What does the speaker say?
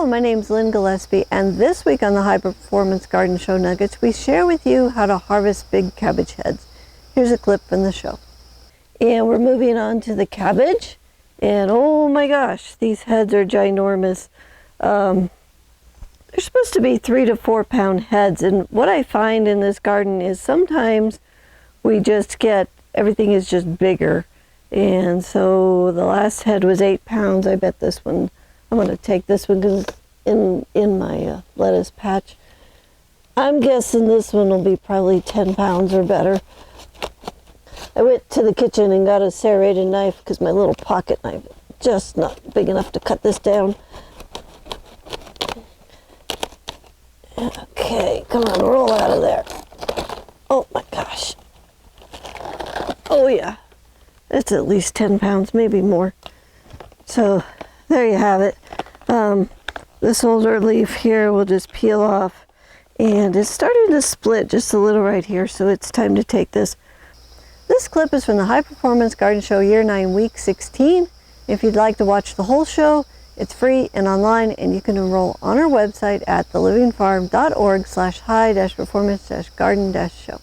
Hello, my name's Lynn Gillespie, and this week on the High Performance Garden Show Nuggets, we share with you how to harvest big cabbage heads. Here's a clip from the show. And we're moving on to the cabbage, and oh my gosh, these heads are ginormous. They're supposed to be 3 to 4 pound heads, and what I find in this garden is sometimes we just get, everything is just bigger. And so the last head was 8 pounds. I bet this one, I'm going to take this one because it's in my lettuce patch. I'm guessing this one will be probably 10 pounds or better. I went to the kitchen and got a serrated knife because my little pocket knife is just not big enough to cut this down. Okay, come on, roll out of there. Oh my gosh. Oh yeah. It's at least 10 pounds, maybe more. So there you have it. This older leaf here will just peel off, and it's starting to split just a little right here, so it's time to take this. This clip is from the High Performance Garden Show Year 9, Week 16. If you'd like to watch the whole show, it's free and online, and you can enroll on our website at thelivingfarm.org/high-performance-garden-show.